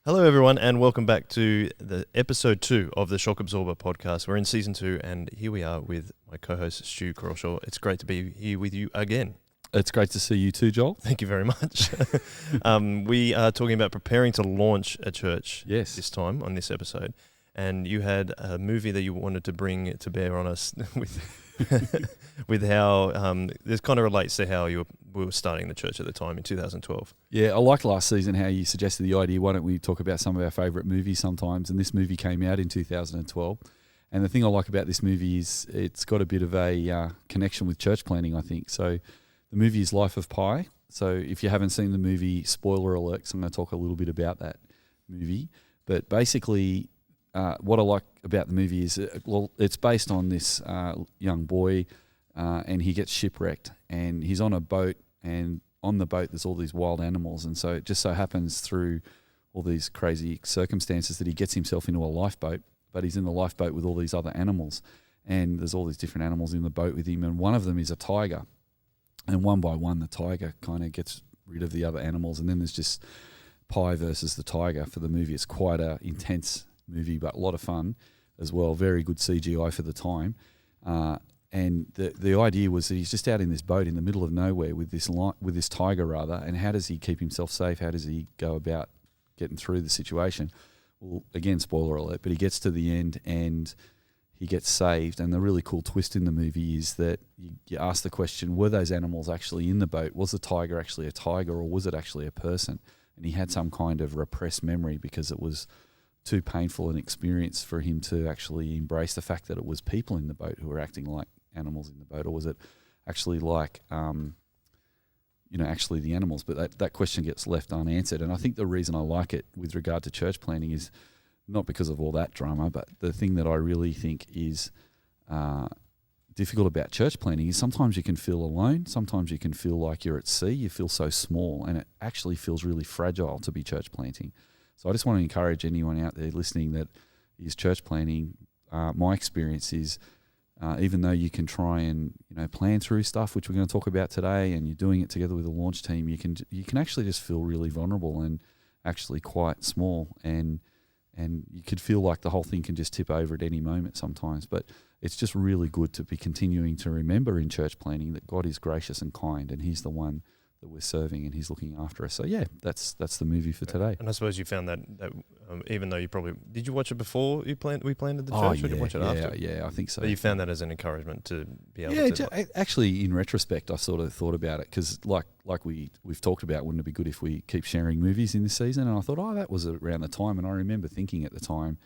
Hello, everyone, and welcome back to the episode 2 of the Shock Absorber podcast. We're in season 2, and here we are with my co-host Stu Crawshaw. It's great to be here with you again. It's great to see you too, Joel. Thank you very much. We are talking about preparing to launch a church this time on this episode, and you had a movie that you wanted to bring to bear on us with how this kind of relates to how we were starting the church at the time in 2012. Yeah, I liked last season how you suggested the idea, why don't we talk about some of our favourite movies sometimes, and this movie came out in 2012. And the thing I like about this movie is it's got a bit of a connection with church planning, I think. So the movie is Life of Pi. So if you haven't seen the movie, spoiler alert, so I'm going to talk a little bit about that movie. But basically, what I like about the movie is, it's based on this young boy, and he gets shipwrecked, and he's on a boat, and on the boat there's all these wild animals, and so it just so happens through all these crazy circumstances that he gets himself into a lifeboat, but he's in the lifeboat with all these other animals, and there's all these different animals in the boat with him, and one of them is a tiger, and one by one the tiger kind of gets rid of the other animals, and then there's just Pi versus the tiger for the movie. It's quite a intense movie, but a lot of fun as well. Very good CGI for the time. And the idea was that he's just out in this boat in the middle of nowhere with this tiger rather. And how does he keep himself safe? How does he go about getting through the situation? Well, again, spoiler alert, but he gets to the end and he gets saved. And the really cool twist in the movie is that you ask the question, were those animals actually in the boat? Was the tiger actually a tiger, or was it actually a person? And he had some kind of repressed memory because it was too painful an experience for him to actually embrace the fact that it was people in the boat who were acting like animals in the boat, or was it actually like, actually the animals? But that question gets left unanswered. And I think the reason I like it with regard to church planning is not because of all that drama, but the thing that I really think is difficult about church planning is sometimes you can feel alone, sometimes you can feel like you're at sea, you feel so small, and it actually feels really fragile to be church planting. So I just want to encourage anyone out there listening that is church planning. My experience is, even though you can try and plan through stuff, which we're going to talk about today, and you're doing it together with a launch team, you can actually just feel really vulnerable and actually quite small, and you could feel like the whole thing can just tip over at any moment sometimes. But it's just really good to be continuing to remember in church planning that God is gracious and kind, and He's the one that we're serving, and He's looking after us. So yeah, that's the movie for today. And I suppose you found that even though did you watch it before we planted the church, or did you watch it after? Yeah, I think so. So you found that as an encouragement to be able to... Yeah, actually, in retrospect, I sort of thought about it, because like we've talked about, wouldn't it be good if we keep sharing movies in this season? And I thought, that was around the time, and I remember thinking at the time,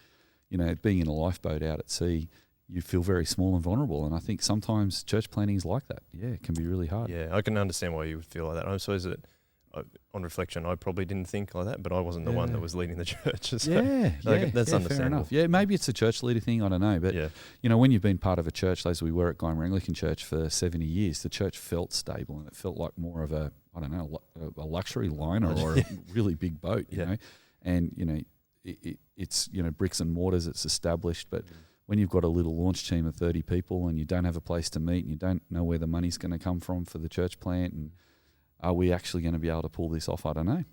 being in a lifeboat out at sea, you feel very small and vulnerable, and I think sometimes church planning is like that. Yeah, it can be really hard. Yeah, I can understand why you would feel like that. I suppose that on reflection, I probably didn't think like that, but I wasn't the one that was leading the church. So that's understandable. Fair enough. Yeah, maybe it's a church leader thing, I don't know. But, when you've been part of a church, as we were at Guymer Anglican Church for 70 years, the church felt stable, and it felt like more of a luxury liner or a really big boat, you know. And, it's, bricks and mortars, it's established, but... when you've got a little launch team of 30 people and you don't have a place to meet and you don't know where the money's going to come from for the church plant, and are we actually going to be able to pull this off? I don't know.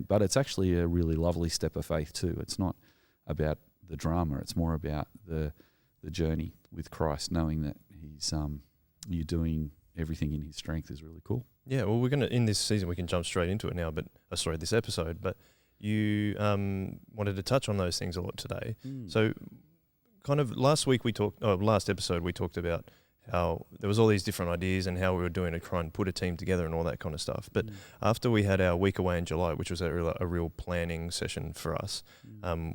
But it's actually a really lovely step of faith too. It's not about the drama. It's more about the journey with Christ, knowing that He's you're doing everything in His strength is really cool. Yeah, well, in this season, we can jump straight into it now, this episode, but you wanted to touch on those things a lot today. So kind of last episode we talked about how there was all these different ideas and how we were doing to try and put a team together and all that kind of stuff. But after we had our week away in July, which was a real planning session for us,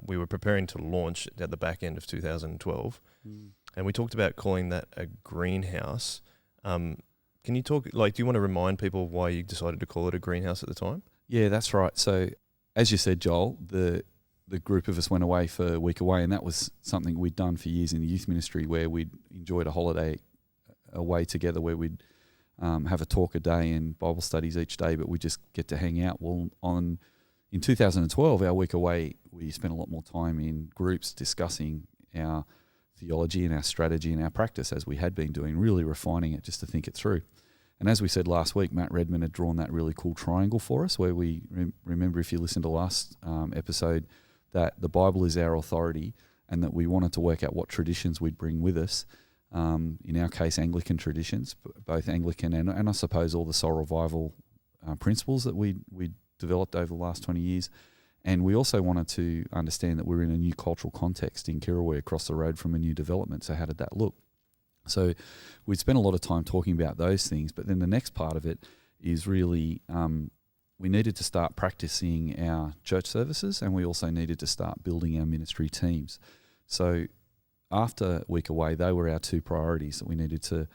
we were preparing to launch at the back end of 2012. And we talked about calling that a greenhouse. Can you talk, do you want to remind people why you decided to call it a greenhouse at the time? Yeah, that's right. So as you said, Joel, the group of us went away for a week away, and that was something we'd done for years in the youth ministry, where we'd enjoyed a holiday away together, where we'd have a talk a day and Bible studies each day, but we just get to hang out. Well, in 2012, our week away, we spent a lot more time in groups discussing our theology and our strategy and our practice, as we had been doing, really refining it just to think it through. And as we said last week, Matt Redman had drawn that really cool triangle for us, where we remember, if you listened to last episode, that the Bible is our authority, and that we wanted to work out what traditions we'd bring with us. In our case, Anglican traditions, both Anglican and I suppose all the soul revival principles that we developed over the last 20 years. And we also wanted to understand that we're in a new cultural context in Kirrawee, across the road from a new development. So how did that look? So we'd spent a lot of time talking about those things, but then the next part of it is really we needed to start practicing our church services, and we also needed to start building our ministry teams. So after Week Away, they were our two priorities, that we needed to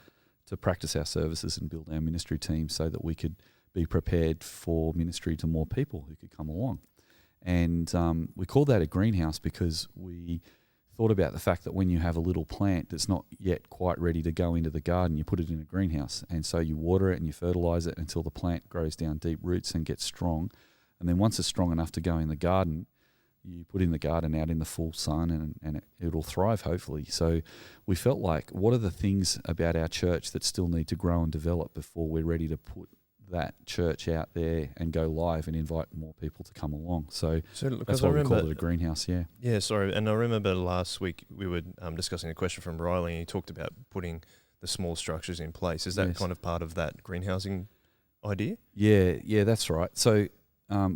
practice our services and build our ministry teams so that we could be prepared for ministry to more people who could come along. And we called that a greenhouse because we thought about the fact that when you have a little plant that's not yet quite ready to go into the garden, you put it in a greenhouse. And so you water it and you fertilize it until the plant grows down deep roots and gets strong. And then once it's strong enough to go in the garden, you put in the garden out in the full sun, and it'll thrive, hopefully. So we felt like, what are the things about our church that still need to grow and develop before we're ready to put that church out there and go live and invite more people to come along? So that's why we call it a greenhouse, yeah. Yeah, sorry. And I remember last week we were discussing a question from Riley, and he talked about putting the small structures in place. Is that kind of part of that greenhousing idea? Yeah, that's right. So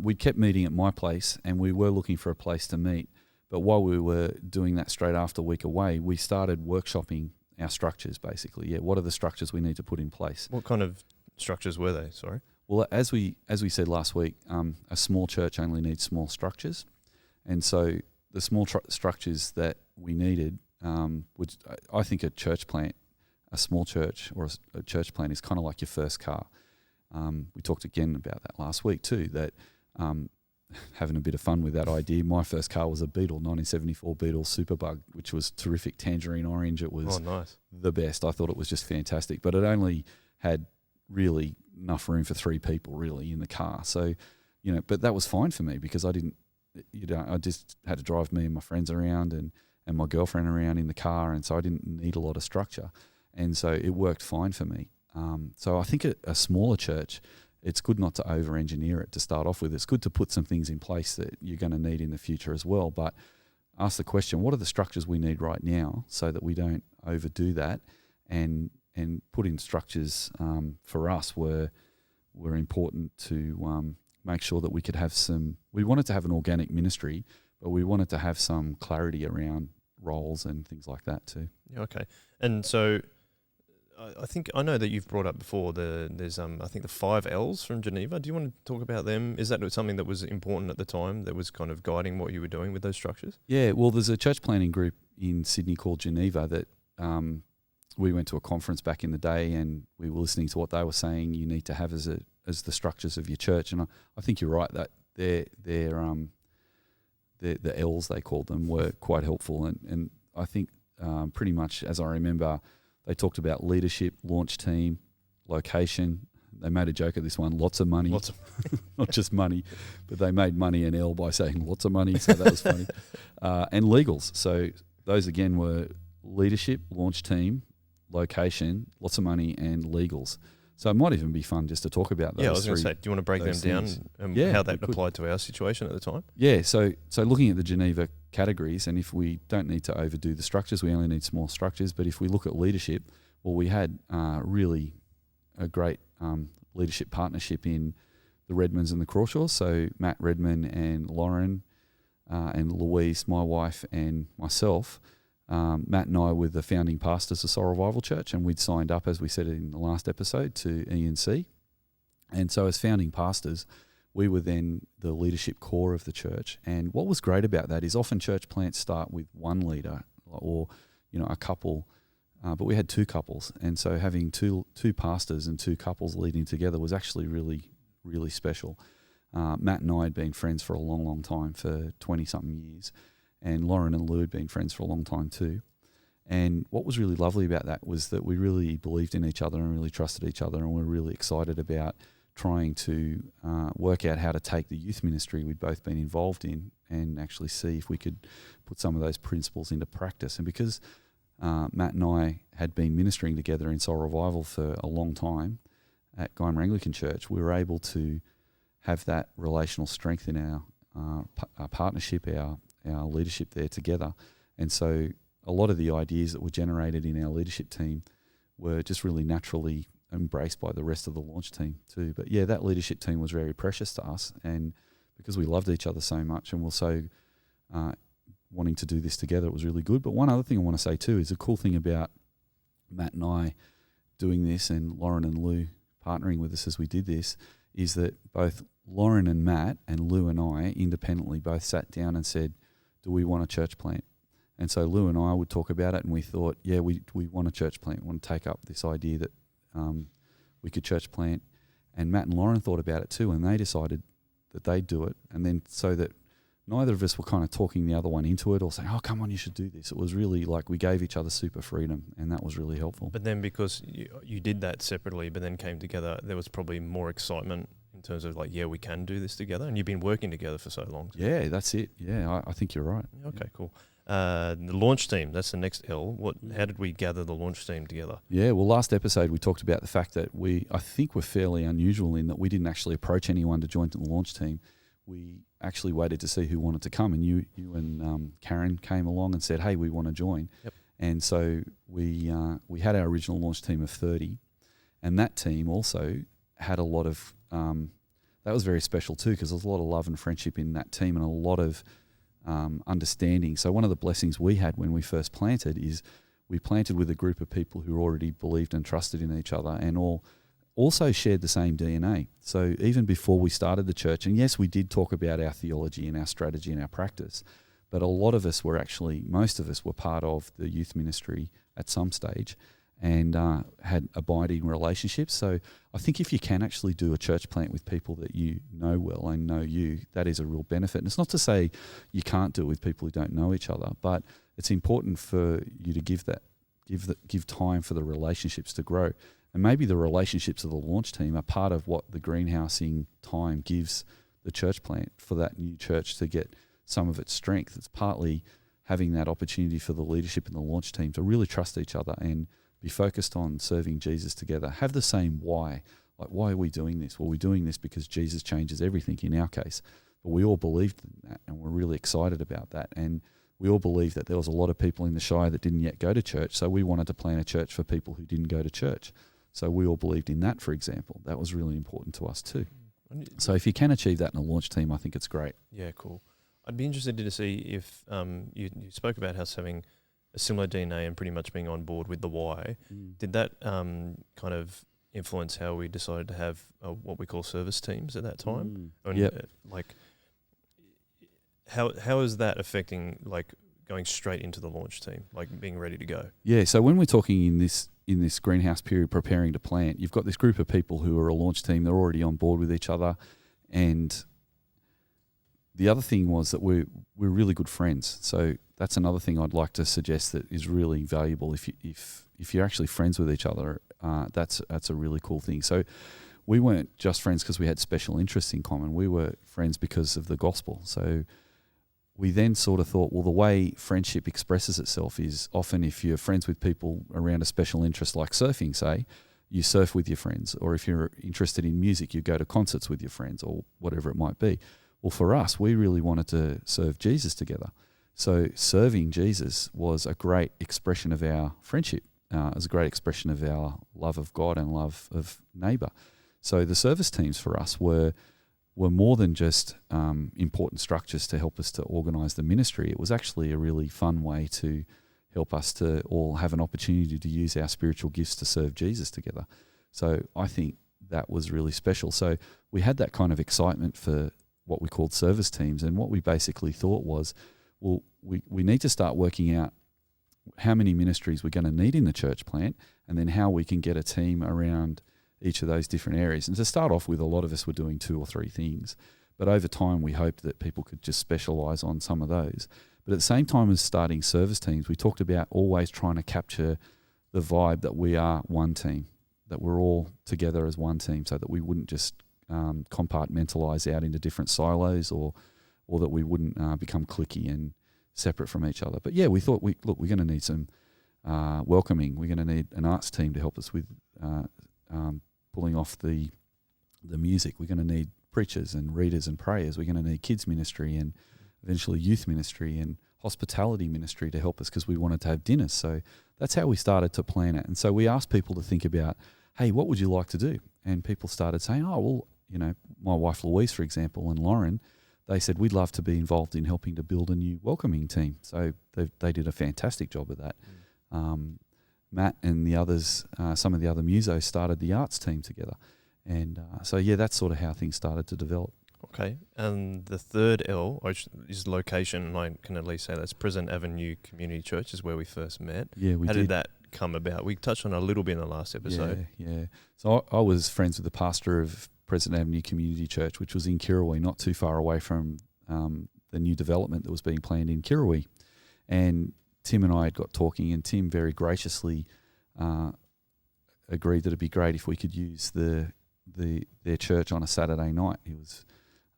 we kept meeting at my place, and we were looking for a place to meet. But while we were doing that straight after Week Away, we started workshopping our structures, basically. Yeah, what are the structures we need to put in place? What kind of structures were they? Sorry. Well, as we said last week, a small church only needs small structures, and so the small structures that we needed, which I think a church plant, a small church or a church plant is kind of like your first car. We talked again about that last week too. That having a bit of fun with that idea. My first car was a Beetle, 1974 Beetle Superbug, which was terrific, tangerine orange. It was nice. The best. I thought it was just fantastic, but it only had really enough room for 3 people really in the car. So, but that was fine for me because I didn't, I just had to drive me and my friends around and my girlfriend around in the car. And so I didn't need a lot of structure. And so it worked fine for me. So I think a smaller church, it's good not to over-engineer it to start off with. It's good to put some things in place that you're going to need in the future as well. But ask the question, what are the structures we need right now so that we don't overdo that, and put in structures for us were important to make sure that we could have we wanted to have an organic ministry, but we wanted to have some clarity around roles and things like that too. Yeah, okay. And so I know that you've brought up before there's I think the 5 L's from Geneva. Do you want to talk about them? Is that something that was important at the time that was kind of guiding what you were doing with those structures? Yeah, well, there's a church planning group in Sydney called Geneva that we went to a conference back in the day, and we were listening to what they were saying you need to have as the structures of your church. And I think you're right that the L's, they called them, were quite helpful. And I think pretty much, as I remember, they talked about leadership, launch team, location. They made a joke of this one, lots of money. Not just money, but they made money an L by saying lots of money, so that was funny. And legals. So those again were leadership, launch team, location, lots of money, and legals. So it might even be fun just to talk about those. Yeah, I was going to say, do you want to break them down and how that applied to our situation at the time? Yeah, so looking at the Geneva categories, and if we don't need to overdo the structures, we only need small structures. But if we look at leadership, well, we had really a great leadership partnership in the Redmans and the Crawshaws. So Matt Redman and Lauren and Louise, my wife, and myself. Matt and I were the founding pastors of Soul Revival Church, and we'd signed up, as we said in the last episode, to E&C. And so as founding pastors, we were then the leadership core of the church. And what was great about that is often church plants start with one leader or a couple, but we had 2 couples. And so having two pastors and 2 couples leading together was actually really, really special. Matt and I had been friends for a long, long time, for 20-something years. And Lauren and Lou had been friends for a long time too. And what was really lovely about that was that we really believed in each other and really trusted each other, and we're really excited about trying to work out how to take the youth ministry we'd both been involved in and actually see if we could put some of those principles into practice. And because Matt and I had been ministering together in Soul Revival for a long time, at Guymer Anglican Church, we were able to have that relational strength in our partnership, our leadership there together. And so a lot of the ideas that were generated in our leadership team were just really naturally embraced by the rest of the launch team too. But yeah, that leadership team was very precious to us, and because we loved each other so much and were so wanting to do this together, it was really good. But one other thing I want to say too is the cool thing about Matt and I doing this, and Lauren and Lou partnering with us as we did this, is that both Lauren and Matt and Lou and I independently both sat down and said, do we want a church plant? And so Lou and I would talk about it, and we thought, yeah, we want a church plant. We want to take up this idea that we could church plant. And Matt and Lauren thought about it too, and they decided that they'd do it. And then so that neither of us were kind of talking the other one into it or saying, oh, come on, you should do this. It was really like we gave each other super freedom, and that was really helpful. But then because you did that separately but then came together, there was probably more excitement in terms of like, yeah, we can do this together. And you've been working together for so long. Yeah, that's it. Yeah, I think you're right. Okay, cool. The launch team, that's the next L. How did we gather the launch team together? Yeah, well, last episode we talked about the fact that I think we're fairly unusual in that we didn't actually approach anyone to join the launch team. We actually waited to see who wanted to come, and you and Karen came along and said, hey, we want to join. Yep. And so we had our original launch team of 30, and that team also had a lot of that was very special too, because there was a lot of love and friendship in that team and a lot of understanding. So one of the blessings we had when we first planted is we planted with a group of people who already believed and trusted in each other, and also shared the same DNA. So even before we started the church, and yes, we did talk about our theology and our strategy and our practice, but a lot of us were most of us were part of the youth ministry at some stage, and had abiding relationships. So I think if you can actually do a church plant with people that you know well and know you, that is a real benefit. And it's not to say you can't do it with people who don't know each other, but it's important for you to give time for the relationships to grow. And maybe the relationships of the launch team are part of what the greenhousing time gives the church plant for that new church to get some of its strength. It's partly having that opportunity for the leadership and the launch team to really trust each other and be focused on serving Jesus together. Have the same why. Like, why are we doing this? Well, we're doing this because Jesus changes everything in our case. But we all believed in that, and we're really excited about that. And we all believed that there was a lot of people in the Shire that didn't yet go to church, so we wanted to plant a church for people who didn't go to church. So we all believed in that, for example. That was really important to us too. So if you can achieve that in a launch team, I think it's great. Yeah, cool. I'd be interested to see if you spoke about us having a similar DNA and pretty much being on board with the why. Did that kind of influence how we decided to have what we call service teams at that time? Like, how is that affecting like going straight into the launch team, like being ready to go? Yeah, so when we're talking in this greenhouse period preparing to plant, you've got this group of people who are a launch team. They're already on board with each other, and the other thing was that we're really good friends. So that's another thing I'd like to suggest that is really valuable. If you're actually friends with each other, that's a really cool thing. So we weren't just friends because we had special interests in common. We were friends because of the gospel. So we then sort of thought, well, the way friendship expresses itself is often if you're friends with people around a special interest like surfing, say, you surf with your friends. Or if you're interested in music, you go to concerts with your friends or whatever it might be. Well, for us, we really wanted to serve Jesus together. So serving Jesus was a great expression of our friendship. It was a great expression of our love of God and love of neighbour. So the service teams for us were more than just important structures to help us to organise the ministry. It was actually a really fun way to help us to all have an opportunity to use our spiritual gifts to serve Jesus together. So I think that was really special. So we had that kind of excitement for what we called service teams, and what we basically thought was, well, we need to start working out how many ministries we're going to need in the church plant, and then how we can get a team around each of those different areas. And to start off with, a lot of us were doing 2 or 3 things, but over time we hoped that people could just specialise on some of those. But at the same time as starting service teams, we talked about always trying to capture the vibe that we are one team, that we're all together as one team, so that we wouldn't just compartmentalise out into different silos, or that we wouldn't become cliquey and separate from each other. But yeah, we thought, we're going to need some welcoming. We're going to need an arts team to help us with pulling off the music. We're going to need preachers and readers and prayers. We're going to need kids ministry and eventually youth ministry and hospitality ministry to help us because we wanted to have dinners. So that's how we started to plan it. And so we asked people to think about, hey, what would you like to do? And people started saying, oh, well, my wife Louise, for example, and Lauren, they said, we'd love to be involved in helping to build a new welcoming team. So they did a fantastic job of that. Matt and the others, some of the other musos started the arts team together. And that's sort of how things started to develop. Okay. And the third L which is location, and I can at least say that's President Avenue Community Church is where we first met. Yeah, How did that come about? We touched on it a little bit in the last episode. Yeah. So I was friends with the pastor of President Avenue Community Church, which was in Kirrawee, not too far away from the new development that was being planned in Kirrawee. And Tim and I had got talking, and Tim very graciously agreed that it'd be great if we could use their church on a Saturday night. He was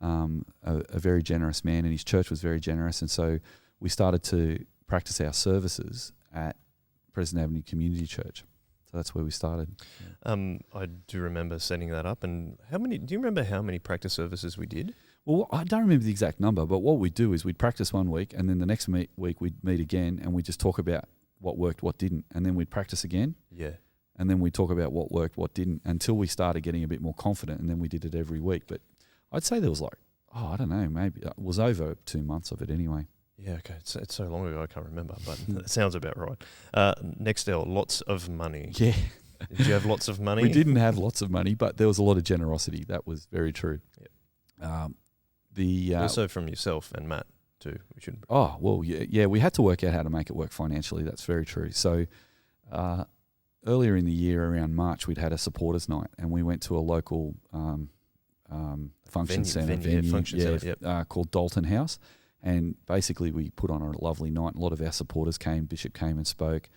a very generous man, and his church was very generous. And so we started to practice our services at President Avenue Community Church. So that's where we started. I do remember setting that up. And do you remember how many practice services we did? Well, I don't remember the exact number, but what we'd do is we'd practice one week, and then the next week we'd meet again, and we'd just talk about what worked, what didn't. And then we'd practice again. Yeah. And then we'd talk about what worked, what didn't, until we started getting a bit more confident, and then we did it every week. But I'd say there was I don't know, maybe it was over 2 months of it anyway. Yeah, okay. It's so long ago I can't remember, but it sounds about right. Next L, lots of money. Yeah. Did you have lots of money? We didn't have lots of money, but there was a lot of generosity. That was very true. Yep. Also from yourself and Matt too. We had to work out how to make it work financially. That's very true. So earlier in the year, around March, we'd had a supporters night, and we went to a local function centre called Dalton House. And basically we put on a lovely night. A lot of our supporters came. Bishop came and spoke.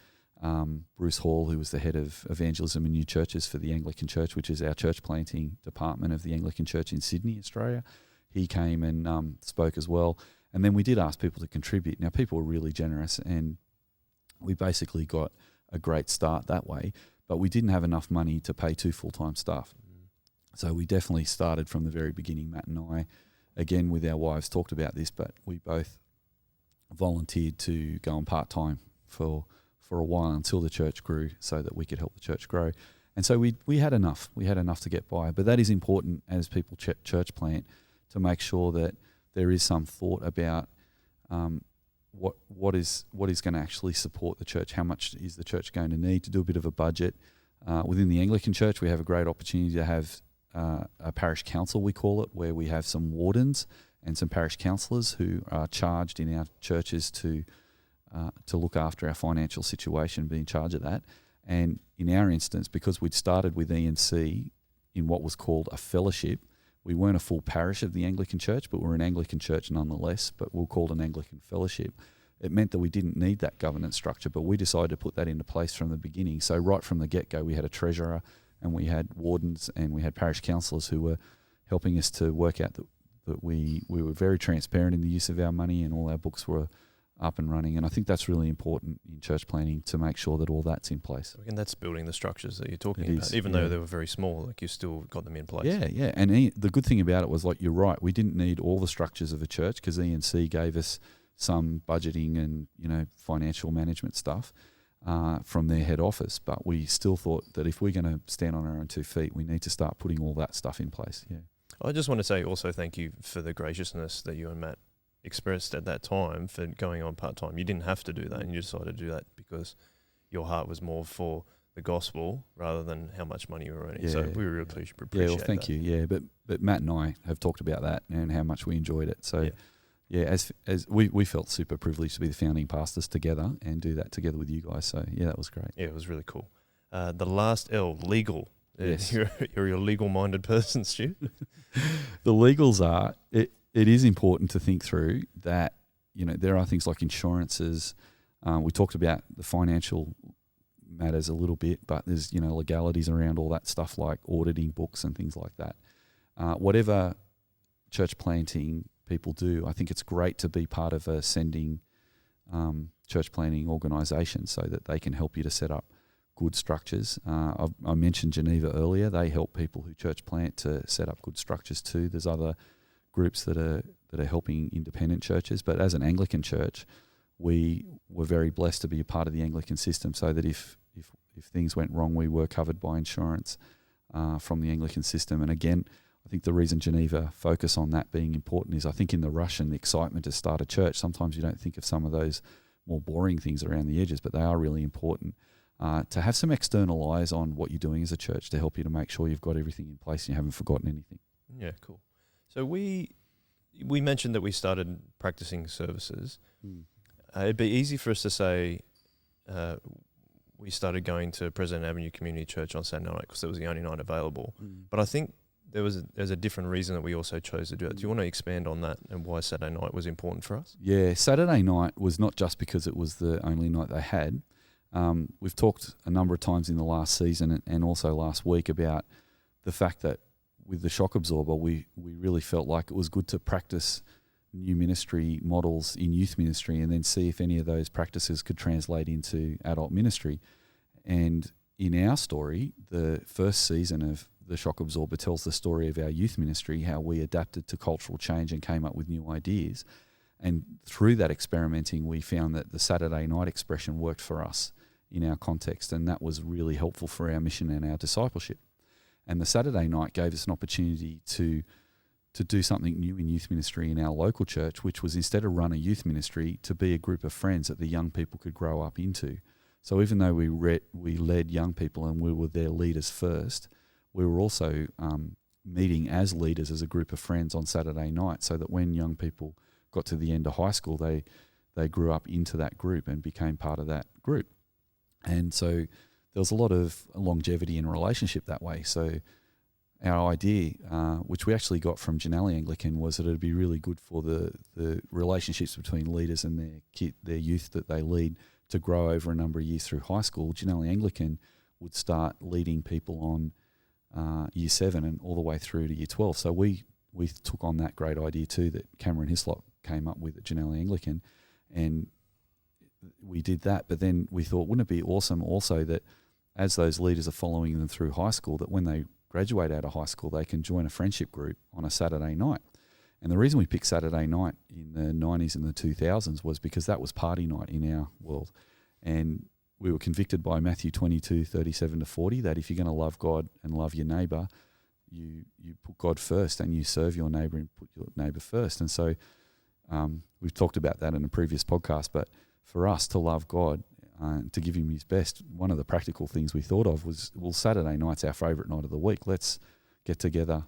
Bruce Hall, who was the head of evangelism and new churches for the Anglican Church, which is our church planting department of the Anglican Church in Sydney, Australia, he came and spoke as well. And then we did ask people to contribute. Now, people were really generous, and we basically got a great start that way, but we didn't have enough money to pay 2 full-time staff. So we definitely started from the very beginning. Matt and I, again with our wives, talked about this, but we both volunteered to go on part-time for a while until the church grew, so that we could help the church grow. And so we had enough. We had enough to get by. But that is important as people church plant, to make sure that there is some thought about what is going to actually support the church. How much is the church going to need to do a bit of a budget? Within the Anglican Church, we have a great opportunity to have a parish council, we call it, where we have some wardens and some parish councillors who are charged in our churches to look after our financial situation, be in charge of that. And in our instance, because we'd started with E&C in what was called a fellowship, we weren't a full parish of the Anglican Church, but we're an Anglican Church nonetheless, but we're called an Anglican fellowship. It meant that we didn't need that governance structure, but we decided to put that into place from the beginning. So right from the get-go, we had a treasurer, and we had wardens, and we had parish councillors who were helping us to work out that we were very transparent in the use of our money, and all our books were up and running. And I think that's really important in church planning, to make sure that all that's in place. And that's building the structures that you're talking about. Even though they were very small, you still got them in place. Yeah. And the good thing about it was, you're right, we didn't need all the structures of a church, because E&C gave us some budgeting and financial management stuff from their head office. But we still thought that if we're going to stand on our own 2 feet, we need to start putting all that stuff in place. Yeah. I just want to say also thank you for the graciousness that you and Matt expressed at that time for going on part-time. You didn't have to do that, and you decided to do that because your heart was more for the gospel rather than how much money you were earning. So we really appreciate that. Yeah, well, thank you. Yeah, but Matt and I have talked about that and how much we enjoyed it. So as we felt super privileged to be the founding pastors together and do that together with you guys. So that was great. Yeah, it was really cool. The last L, legal. Yes. You're a legal-minded person, Stu. The legals are... It is important to think through that, there are things like insurances. We talked about the financial matters a little bit, but there's, legalities around all that stuff, like auditing books and things like that. Whatever church planting people do, I think it's great to be part of a sending church planting organisation, so that they can help you to set up good structures. I mentioned Geneva earlier. They help people who church plant to set up good structures too. There's other groups that are helping independent churches. But as an Anglican church, we were very blessed to be a part of the Anglican system, so that if things went wrong, we were covered by insurance from the Anglican system. And again, I think the reason Geneva focus on that being important is I think in the rush and the excitement to start a church, sometimes you don't think of some of those more boring things around the edges, but they are really important. To have some external eyes on what you're doing as a church to help you to make sure you've got everything in place and you haven't forgotten anything. Yeah, cool. So we mentioned that we started practicing services. It'd be easy for us to say we started going to President Avenue Community Church on Saturday night because it was the only night available. But I think there's a different reason that we also chose to do it. Do you want to expand on that and why Saturday night was important for us? Yeah, Saturday night was not just because it was the only night they had. We've talked a number of times in the last season and also last week about the fact that with the shock absorber, we really felt like it was good to practice new ministry models in youth ministry and then see if any of those practices could translate into adult ministry. And in our story, the first season of the shock absorber tells the story of our youth ministry, how we adapted to cultural change and came up with new ideas. And through that experimenting, we found that the Saturday night expression worked for us in our context, and that was really helpful for our mission and our discipleship. And the Saturday night gave us an opportunity to do something new in youth ministry in our local church, which was instead of run a youth ministry, to be a group of friends that the young people could grow up into. So even though we led young people and we were their leaders first, we were also meeting as leaders as a group of friends on Saturday night, so that when young people got to the end of high school, they grew up into that group and became part of that group. And so there was a lot of longevity in a relationship that way. So our idea, which we actually got from Janelle Anglican, was that it would be really good for the relationships between leaders and their youth that they lead to grow over a number of years through high school. Janelle Anglican would start leading people on year 7 and all the way through to year 12. So we took on that great idea too that Cameron Hislop came up with at Janelle Anglican, and we did that. But then we thought, wouldn't it be awesome also that as those leaders are following them through high school, that when they graduate out of high school, they can join a friendship group on a Saturday night. And the reason we picked Saturday night in the 90s and the 2000s was because that was party night in our world. And we were convicted by Matthew 22:37-40 that if you're going to love God and love your neighbour, you put God first and you serve your neighbour and put your neighbour first. And so we've talked about that in a previous podcast, but for us to love God, to give him his best, one of the practical things we thought of was, well, Saturday night's our favourite night of the week. Let's get together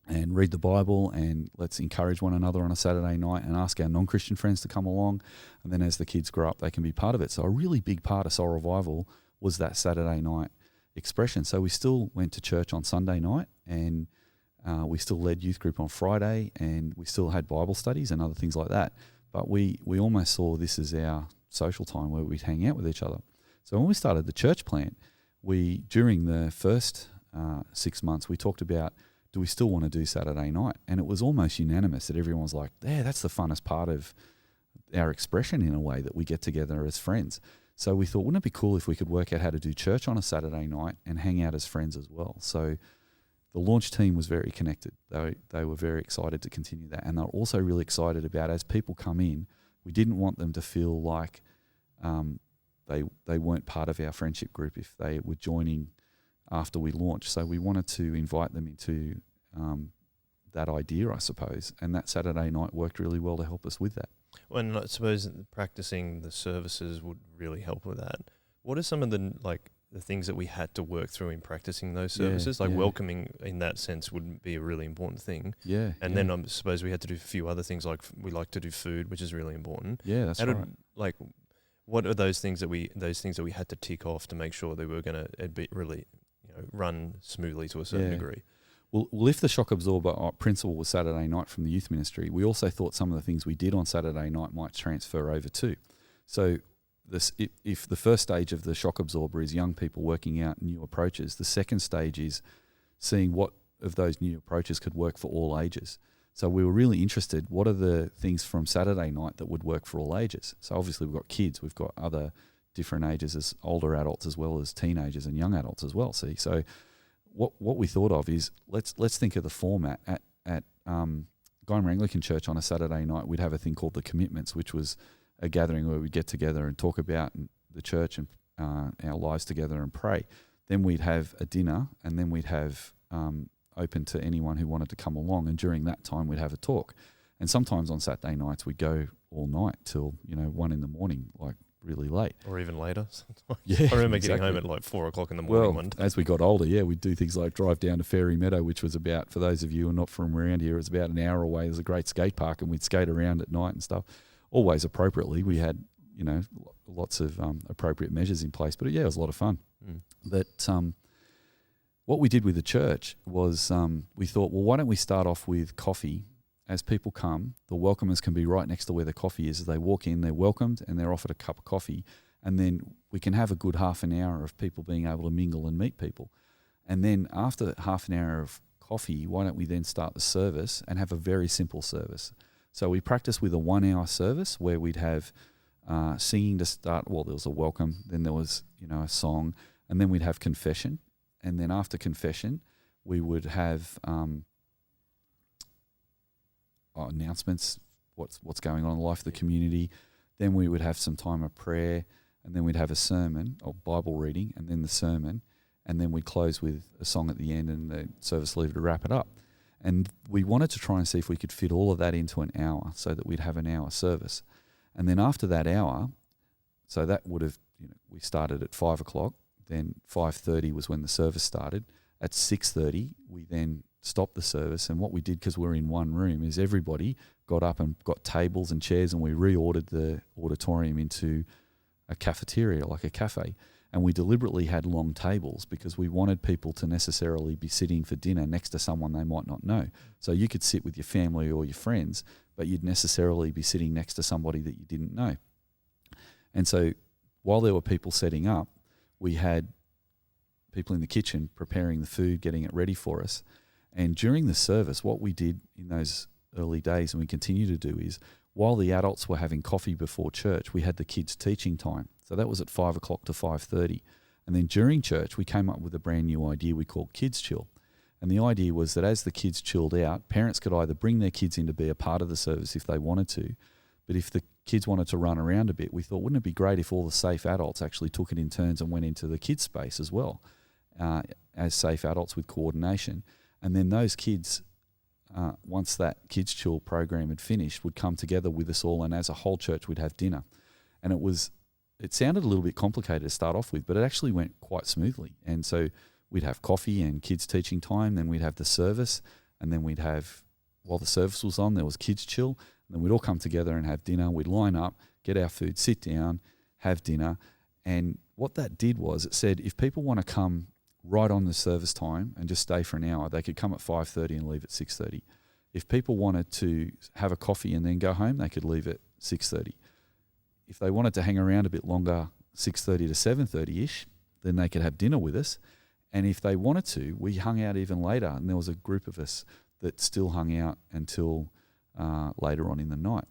and read the Bible, and let's encourage one another on a Saturday night and ask our non-Christian friends to come along. And then as the kids grow up, they can be part of it. So a really big part of Soul Revival was that Saturday night expression. So we still went to church on Sunday night, and we still led youth group on Friday, and we still had Bible studies and other things like that. But we almost saw this as our social time where we'd hang out with each other. So when we started the church plant, during the first 6 months, we talked about, do we still want to do Saturday night? And it was almost unanimous that everyone was like, yeah, that's the funnest part of our expression in a way, that we get together as friends. So we thought, wouldn't it be cool if we could work out how to do church on a Saturday night and hang out as friends as well? So the launch team was very connected. They were very excited to continue that. And they're also really excited about, as people come in, we didn't want them to feel like they weren't part of our friendship group if they were joining after we launched. So we wanted to invite them into that idea, I suppose. And that Saturday night worked really well to help us with that. Well, and I suppose practicing the services would really help with that. What are some of the things that we had to work through in practicing those services? Welcoming in that sense would be a really important thing. Yeah. And then I suppose we had to do a few other things, like we like to do food, which is really important. Yeah, that's right. What are those things that we had to tick off to make sure they were going to really run smoothly to a certain degree? Well, if the shock absorber principle was Saturday night from the youth ministry, we also thought some of the things we did on Saturday night might transfer over too. So if the first stage of the shock absorber is young people working out new approaches, the second stage is seeing what of those new approaches could work for all ages. So we were really interested, what are the things from Saturday night that would work for all ages? So obviously we've got kids, we've got other different ages, as older adults as well as teenagers and young adults as well. See, so what we thought of is let's think of the format at Guymer Anglican Church on a Saturday night. We'd have a thing called the Commitments, which was a gathering where we'd get together and talk about the church and our lives together and pray. Then we'd have a dinner, and then we'd have open to anyone who wanted to come along. And during that time, we'd have a talk. And sometimes on Saturday nights, we'd go all night till 1 a.m, like really late, or even later. Yeah, I remember exactly. getting home at like 4 o'clock in the morning. Well, as we got older, we'd do things like drive down to Fairy Meadow, which was about, for those of you who are not from around here, it's about an hour away. There's a great skate park, and we'd skate around at night and stuff. Always appropriately. We had lots of appropriate measures in place, but it was a lot of fun. But what we did with the church was we thought, well, why don't we start off with coffee? As people come, the welcomers can be right next to where the coffee is. As they walk in, they're welcomed and they're offered a cup of coffee. And then we can have a good half an hour of people being able to mingle and meet people. And then after half an hour of coffee, why don't we then start the service and have a very simple service? So we practiced with a 1 hour service where we'd have singing to start. Well, there was a welcome, then there was, a song, and then we'd have confession. And then after confession, we would have announcements, what's going on in the life of the community. Then we would have some time of prayer, and then we'd have a sermon or Bible reading, and then the sermon, and then we'd close with a song at the end and the service leader to wrap it up. And we wanted to try and see if we could fit all of that into an hour so that we'd have an hour service. And then after that hour, so that would have, we started at 5 o'clock, then 5:30 was when the service started. At 6:30, we then stopped the service, and what we did, because we're in one room, is everybody got up and got tables and chairs, and we reordered the auditorium into a cafeteria, like a cafe. And we deliberately had long tables because we wanted people to necessarily be sitting for dinner next to someone they might not know. So you could sit with your family or your friends, but you'd necessarily be sitting next to somebody that you didn't know. And so while there were people setting up, we had people in the kitchen preparing the food, getting it ready for us. And during the service, what we did in those early days, and we continue to do, is while the adults were having coffee before church, we had the kids' teaching time. So that was at 5 o'clock to 5:30. And then during church, we came up with a brand new idea we called Kids Chill. And the idea was that as the kids chilled out, parents could either bring their kids in to be a part of the service if they wanted to, but if the kids wanted to run around a bit, we thought, wouldn't it be great if all the safe adults actually took it in turns and went into the kids' space as well, as safe adults with coordination. And then those kids, once that Kids Chill program had finished, would come together with us all, and as a whole church, we'd have dinner. And it sounded a little bit complicated to start off with, but it actually went quite smoothly. And so we'd have coffee and kids teaching time, then we'd have the service, and then we'd have, while the service was on, there was Kids Chill, and then we'd all come together and have dinner. We'd line up, get our food, sit down, have dinner. And what that did was it said if people want to come right on the service time and just stay for an hour, they could come at 5:30 and leave at 6:30. If people wanted to have a coffee and then go home, they could leave at 6:30. If they wanted to hang around a bit longer, 6:30 to 7:30-ish, then they could have dinner with us. And if they wanted to, we hung out even later, and there was a group of us that still hung out until later on in the night.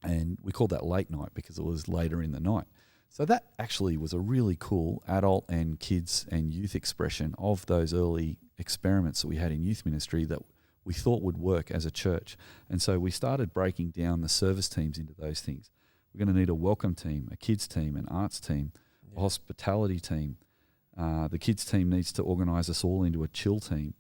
And we called that late night because it was later in the night. So that actually was a really cool adult and kids and youth expression of those early experiments that we had in youth ministry that we thought would work as a church. And so we started breaking down the service teams into those things. We're going to need a welcome team, a kids team, an arts team, a hospitality team. The kids team needs to organise us all into a chill team.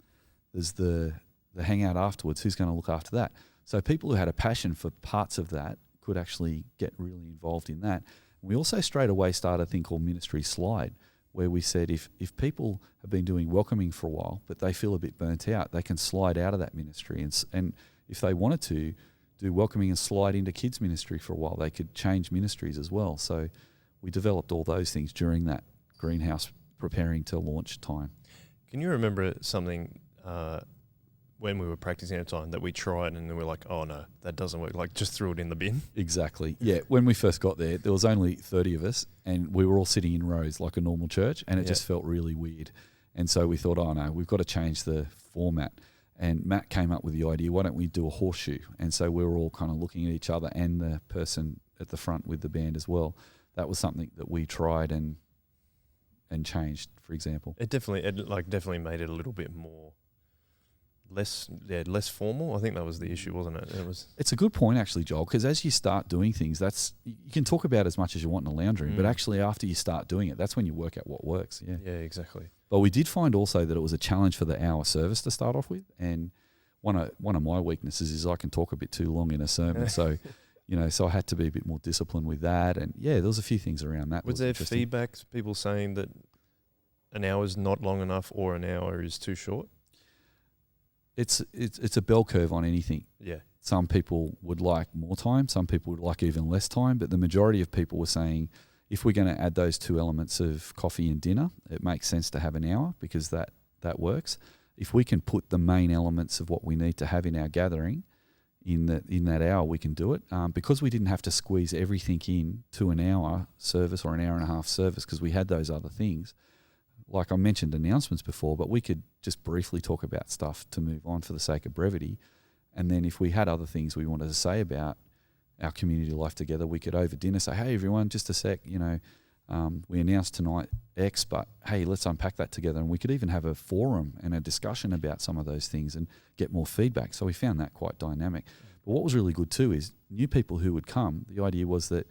There's the hangout afterwards. Who's going to look after that? So people who had a passion for parts of that could actually get really involved in that. We also straight away started a thing called Ministry Slide, where we said if people have been doing welcoming for a while, but they feel a bit burnt out, they can slide out of that ministry. And if they wanted to do welcoming and slide into kids ministry for a while, they could change ministries as well. So we developed all those things during that greenhouse preparing to launch time. Can you remember something when we were practicing at the time that we tried and then we're like, oh no, that doesn't work, like just threw it in the bin? Exactly. Yeah, when we first got there was only 30 of us and we were all sitting in rows like a normal church, and it just felt really weird. And so we thought, oh no, we've got to change the format. And Matt came up with the idea, why don't we do a horseshoe? And so we were all kind of looking at each other and the person at the front with the band as well. that was something that we tried and changed, for example. It definitely made it a little bit more less formal. I think that was the issue, wasn't it? It's a good point actually, Joel, because as you start doing things, you can talk about as much as you want in a lounge room, but actually after you start doing it, that's when you work out what works. Yeah. Yeah, exactly. But we did find also that it was a challenge for the hour service to start off with, and one of my weaknesses is I can talk a bit too long in a sermon. So, so I had to be a bit more disciplined with that. And yeah, there was a few things around that. Was there feedback, people saying that an hour is not long enough or an hour is too short? It's a bell curve on anything. Yeah. Some people would like more time. Some people would like even less time. But the majority of people were saying, if we're going to add those two elements of coffee and dinner, it makes sense to have an hour because that works. If we can put the main elements of what we need to have in our gathering in that hour, we can do it. Because we didn't have to squeeze everything in to an hour service or an hour and a half service because we had those other things. Like I mentioned announcements before, but we could just briefly talk about stuff to move on for the sake of brevity. And then if we had other things we wanted to say about our community life together, we could over dinner say, hey, everyone, just a sec, we announced tonight X, but hey, let's unpack that together. And we could even have a forum and a discussion about some of those things and get more feedback. So we found that quite dynamic. But what was really good too is new people who would come, the idea was that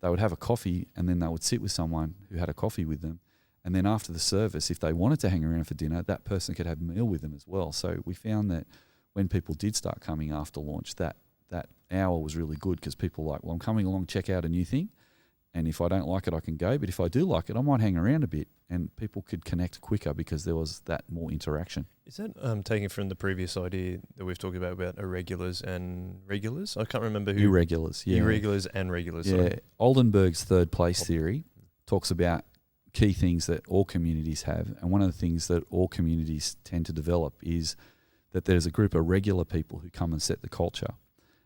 they would have a coffee and then they would sit with someone who had a coffee with them. And then after the service, if they wanted to hang around for dinner, that person could have a meal with them as well. So we found that when people did start coming after launch, that hour was really good because people were like, well, I'm coming along, check out a new thing. And if I don't like it, I can go. But if I do like it, I might hang around a bit. And people could connect quicker because there was that more interaction. Is that taken from the previous idea that we've talked about irregulars and regulars? I can't remember who. Irregulars, yeah. Irregulars and regulars. Yeah. Sorry. Oldenburg's third place theory talks about key things that all communities have. And one of the things that all communities tend to develop is that there's a group of regular people who come and set the culture.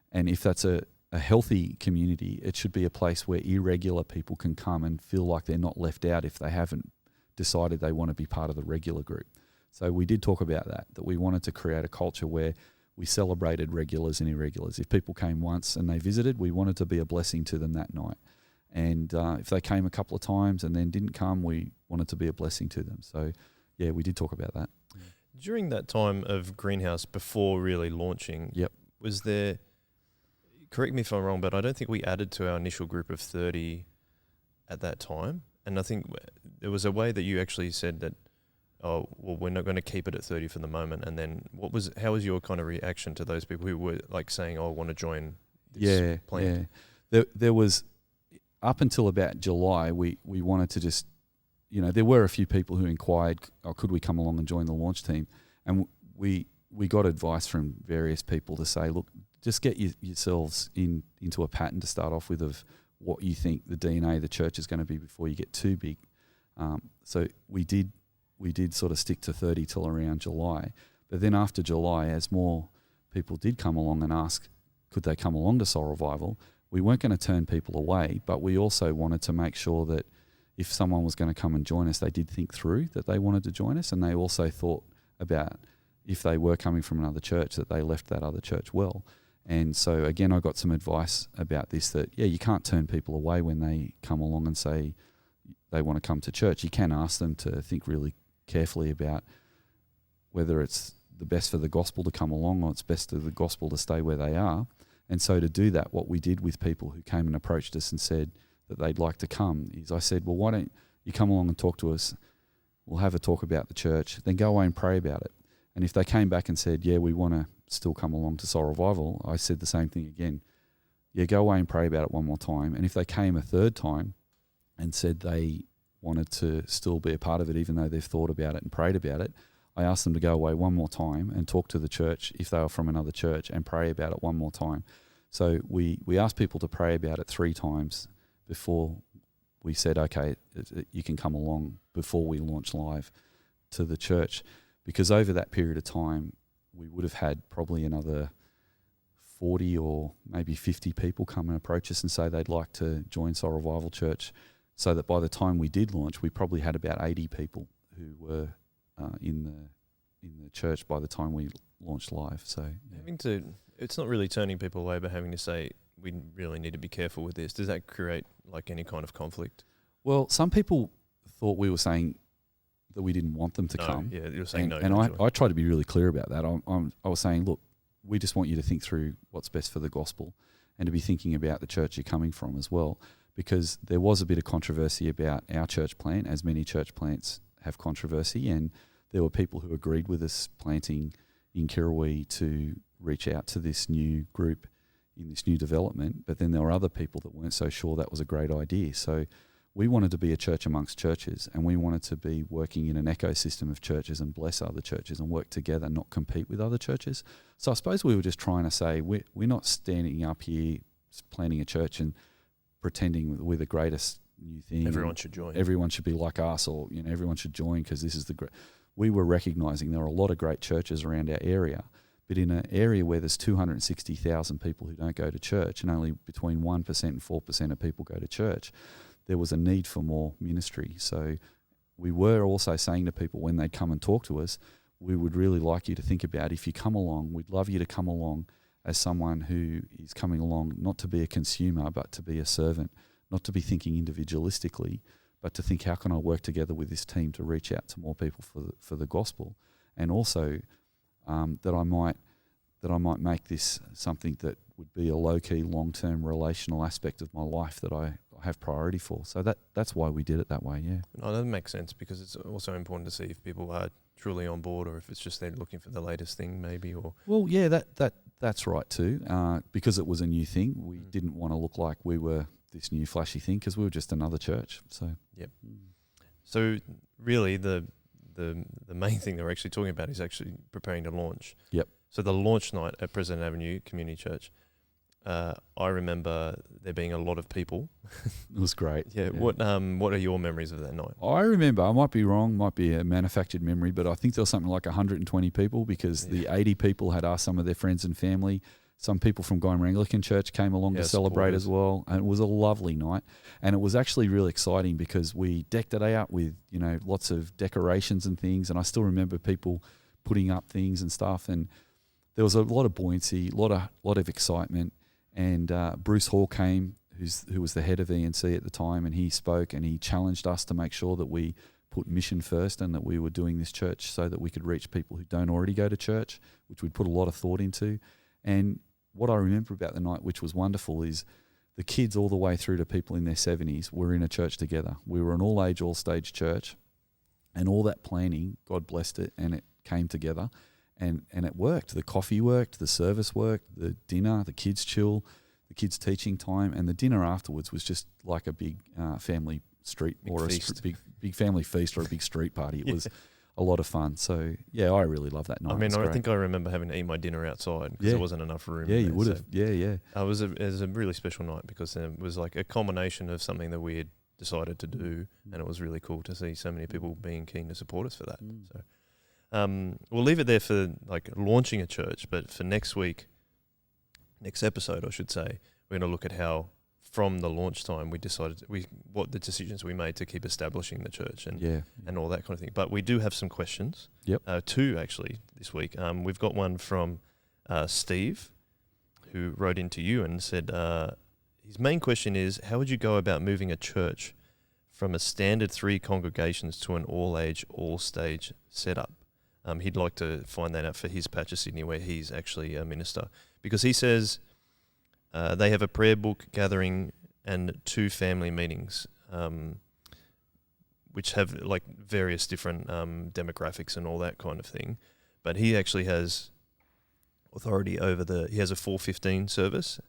And if that's a healthy community, it should be a place where irregular people can come and feel like they're not left out if they haven't decided they want to be part of the regular group. So we did talk about that we wanted to create a culture where we celebrated regulars and irregulars. If people came once and they visited, we wanted to be a blessing to them that night. And if they came a couple of times and then didn't come, we wanted to be a blessing to them. So, yeah, we did talk about that. During that time of Greenhouse, before really launching, was there, correct me if I'm wrong, but I don't think we added to our initial group of 30 at that time. And I think there was a way that you actually said that, oh, well, we're not going to keep it at 30 for the moment. And then how was your kind of reaction to those people who were like saying, oh, I want to join this plan? Yeah. There was... Up until about July, we wanted to just, there were a few people who inquired, could we come along and join the launch team? And we got advice from various people to say, look, just get yourselves into a pattern to start off with of what you think the DNA of the church is going to be before you get too big. So we did sort of stick to 30 till around July. But then after July, as more people did come along and ask, could they come along to Soul Revival? We weren't going to turn people away, but we also wanted to make sure that if someone was going to come and join us, they did think through that they wanted to join us, and they also thought about if they were coming from another church that they left that other church well. And so again, I got some advice about this that, you can't turn people away when they come along and say they want to come to church. You can ask them to think really carefully about whether it's the best for the gospel to come along or it's best for the gospel to stay where they are. And so to do that, what we did with people who came and approached us and said that they'd like to come is I said, well, why don't you come along and talk to us? We'll have a talk about the church, then go away and pray about it. And if they came back and said, yeah, we want to still come along to Soul Revival, I said the same thing again. Yeah, go away and pray about it one more time. And if they came a third time and said they wanted to still be a part of it, even though they've thought about it and prayed about it, I asked them to go away one more time and talk to the church if they were from another church and pray about it one more time. So we asked people to pray about it 3 times before we said, okay, you can come along before we launch live to the church. Because over that period of time, we would have had probably another 40 or maybe 50 people come and approach us and say they'd like to join Soul Revival Church, so that by the time we did launch, we probably had about 80 people who were in the church by the time we launched live. So it's not really turning people away, but having to say we really need to be careful with this. Does that create like any kind of conflict? Well, some people thought we were saying that we didn't want them to No, come. yeah, you're saying no. And to I try to be really clear about that. I was saying, look, we just want you to think through what's best for the gospel and to be thinking about the church you're coming from as well, because there was a bit of controversy about our church plant, as many church plants have controversy, and there were people who agreed with us planting in Kirrawee to reach out to this new group in this new development, but then there were other people that weren't so sure that was a great idea. So we wanted to be a church amongst churches, and we wanted to be working in an ecosystem of churches and bless other churches and work together, not compete with other churches. So I suppose we were just trying to say we're not standing up here planning a church and pretending we're the greatest new thing. Everyone should join. Everyone should be like us, or everyone should join because this is the great. We were recognising there are a lot of great churches around our area, but in an area where there's 260,000 people who don't go to church, and only between 1% and 4% of people go to church, there was a need for more ministry. So we were also saying to people when they come and talk to us, we would really like you to think about, if you come along, we'd love you to come along as someone who is coming along not to be a consumer but to be a servant, not to be thinking individualistically, but to think, how can I work together with this team to reach out to more people for the gospel, and also that I might make this something that would be a low-key, long-term relational aspect of my life that I have priority for. So that's why we did it that way, yeah. No, that makes sense, because it's also important to see if people are truly on board, or if it's just they're looking for the latest thing maybe. Or well, yeah, that's right too. Because it was a new thing, we didn't want to look like we were this new flashy thing, because we were just another church. So yep. So really the main thing that we're actually talking about is actually preparing to launch. Yep. So the launch night at President Avenue Community Church, I remember there being a lot of people. It was great. Yeah. What are your memories of that night? I remember, I might be wrong, might be a manufactured memory, but I think there was something like 120 people, because the 80 people had asked some of their friends and family. Some people from Guymer Anglican Church came along to celebrate as well. And it was a lovely night. And it was actually really exciting because we decked it out with, lots of decorations and things. And I still remember people putting up things and stuff. And there was a lot of buoyancy, a lot of excitement. And Bruce Hall came, who was the head of ENC at the time, and he spoke and he challenged us to make sure that we put mission first and that we were doing this church so that we could reach people who don't already go to church, which we'd put a lot of thought into. And what I remember about the night, which was wonderful, is the kids all the way through to people in their 70s were in a church together. We were an all-age, all-stage church, and all that planning, God blessed it, and it came together, and it worked. The coffee worked, the service worked, the dinner, the kids' chill, the kids' teaching time, and the dinner afterwards was just like a big family street big family feast or a big street party. It was a lot of fun. So, yeah, I really love that night. I mean, I think I remember having to eat my dinner outside because there wasn't enough room. Yeah, you would have. Yeah. It was a really special night because it was like a culmination of something that we had decided to do, and it was really cool to see so many people being keen to support us for that. So we'll leave it there for like launching a church, but for next episode, I should say, we're going to look at how from the launch time we decided what the decisions we made to keep establishing the church and all that kind of thing. But we do have some questions. Yep. Two actually this week. We've got one from Steve, who wrote into you and said his main question is, how would you go about moving a church from a standard 3 congregations to an all-age, all-stage setup? He'd like to find that out for his patch of Sydney where he's actually a minister, because he says they have a prayer book gathering and 2 family meetings, which have like various different demographics and all that kind of thing. But he actually has authority over he has a 4:15 service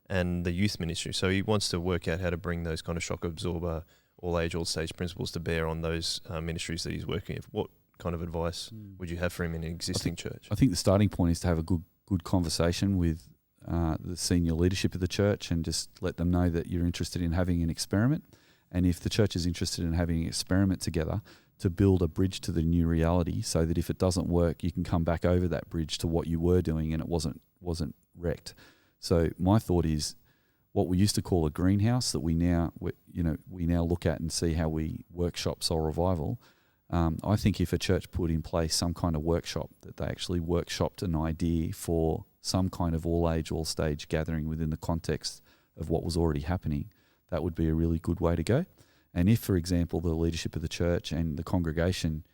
and the youth ministry. So he wants to work out how to bring those kind of shock absorber, all age, all stage principles to bear on those ministries that he's working with. What kind of advice would you have for him in an existing church? I think the starting point is to have a good conversation with the senior leadership of the church and just let them know that you're interested in having an experiment. And if the church is interested in having an experiment together, to build a bridge to the new reality so that if it doesn't work, you can come back over that bridge to what you were doing and it wasn't wrecked. So my thought is what we used to call a greenhouse that we now look at and see how we workshop soul revival. I think if a church put in place some kind of workshop, that they actually workshopped an idea for some kind of all age, all stage gathering within the context of what was already happening, that would be a really good way to go. And if, for example, the leadership of the church and the congregation,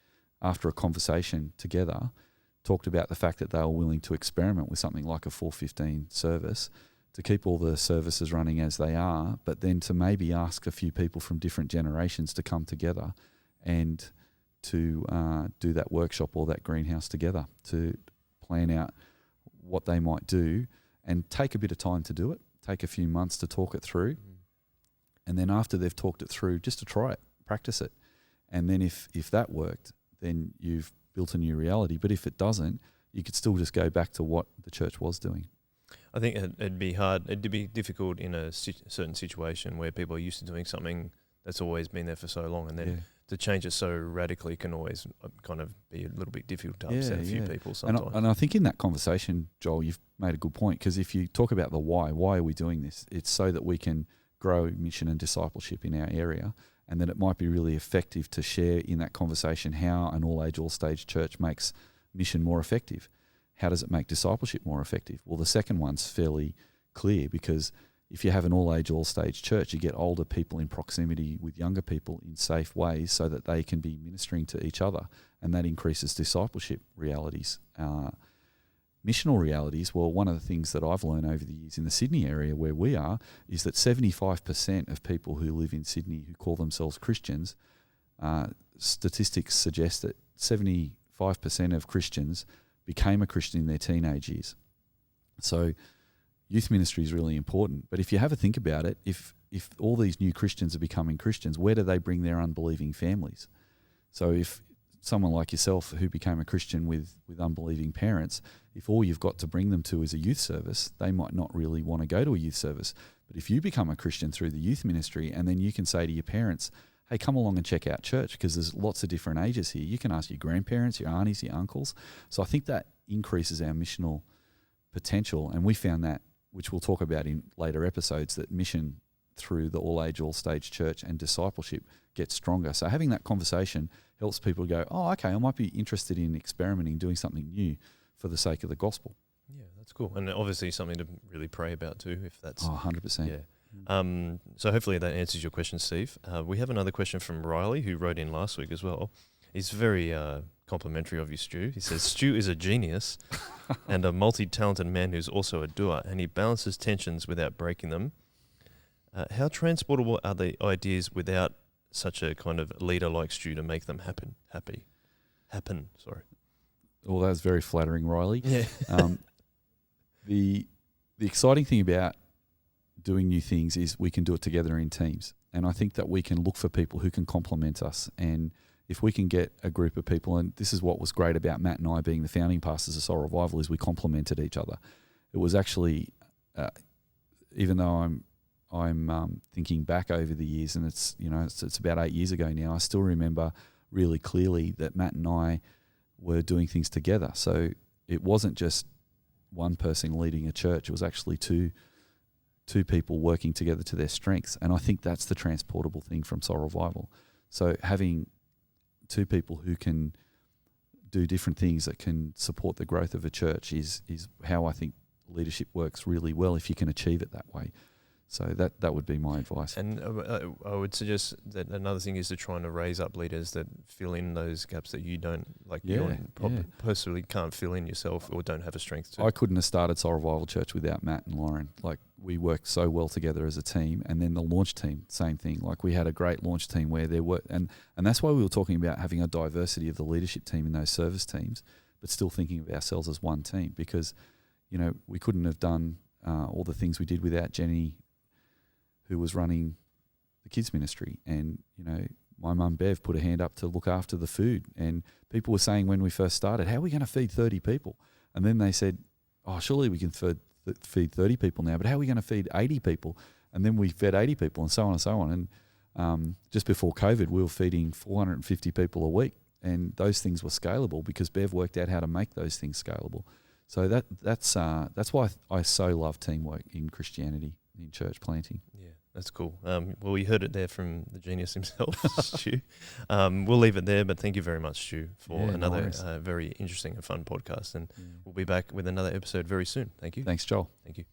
after a conversation together, talked about the fact that they were willing to experiment with something like a 4:15 service, to keep all the services running as they are, but then to maybe ask a few people from different generations to come together and to do that workshop or that greenhouse together, to plan out what they might do and take a bit of time to do it, take a few months to talk it through. And then after they've talked it through, just to try it, practice it. And then if that worked, then you've built a new reality. But if it doesn't, you could still just go back to what the church was doing. I think it'd be hard. It'd be difficult in a certain situation where people are used to doing something that's always been there for so long, and then to change it so radically can always kind of be a little bit difficult to upset a few people sometimes. And I think in that conversation, Joel, you've made a good point, because if you talk about the why are we doing this? It's so that we can grow mission and discipleship in our area, and then it might be really effective to share in that conversation how an all-age, all-stage church makes mission more effective. How does it make discipleship more effective? Well, the second one's fairly clear, because if you have an all-age, all-stage church, you get older people in proximity with younger people in safe ways so that they can be ministering to each other, and that increases discipleship realities. Missional realities, well, one of the things that I've learned over the years in the Sydney area where we are is that 75% of people who live in Sydney who call themselves Christians, statistics suggest that 75% of Christians became a Christian in their teenage years. So youth ministry is really important. But if you have a think about it, if all these new Christians are becoming Christians, where do they bring their unbelieving families? So if someone like yourself who became a Christian with unbelieving parents, if all you've got to bring them to is a youth service, they might not really want to go to a youth service. But if you become a Christian through the youth ministry, and then you can say to your parents, hey, come along and check out church, because there's lots of different ages here. You can ask your grandparents, your aunties, your uncles. So I think that increases our missional potential. And we found that, which we'll talk about in later episodes, that mission through the all-age, all-stage church and discipleship gets stronger. So having that conversation helps people go, oh, okay, I might be interested in experimenting, doing something new for the sake of the gospel. Yeah, that's cool. And obviously something to really pray about too, if that's... Oh, 100%. Yeah. So hopefully that answers your question, Steve. We have another question from Riley, who wrote in last week as well. He's very complimentary of you, Stu. He says, Stu is a genius and a multi-talented man who's also a doer, and he balances tensions without breaking them. How transportable are the ideas without such a kind of leader like Stu to make them happen? Sorry. Well, that's very flattering, Riley. Yeah. The exciting thing about doing new things is we can do it together in teams. And I think that we can look for people who can complement us. And if we can get a group of people, and this is what was great about Matt and I being the founding pastors of Soul Revival, is we complemented each other. It was actually, even though I'm thinking back over the years, and it's about 8 years ago now, I still remember really clearly that Matt and I were doing things together. So it wasn't just one person leading a church, it was actually two people working together to their strengths. And I think that's the transportable thing from Soul Revival. So having two people who can do different things that can support the growth of a church is how I think leadership works really well, if you can achieve it that way. So that would be my advice. And I would suggest that another thing is to try and raise up leaders that fill in those gaps that you don't, personally can't fill in yourself or don't have a strength to. I couldn't have started Soul Revival Church without Matt and Lauren. Like, we worked so well together as a team. And then the launch team, same thing. Like, we had a great launch team where there were, and that's why we were talking about having a diversity of the leadership team in those service teams, but still thinking of ourselves as one team, because, we couldn't have done all the things we did without Jenny, who was running the kids ministry. And, my mum Bev put her hand up to look after the food. And people were saying when we first started, how are we going to feed 30 people? And then they said, oh, surely we can feed 30 people now, but how are we going to feed 80 people? And then we fed 80 people, and so on and so on. And just before COVID, we were feeding 450 people a week. And those things were scalable because Bev worked out how to make those things scalable. So that's why I so love teamwork in Christianity, in church planting. Yeah, That's cool. Well, you heard it there from the genius himself, Stu. We'll leave it there, but thank you very much, Stu, for another very interesting and fun podcast. And we'll be back with another episode very soon. Thank you. Thanks, Joel. Thank you.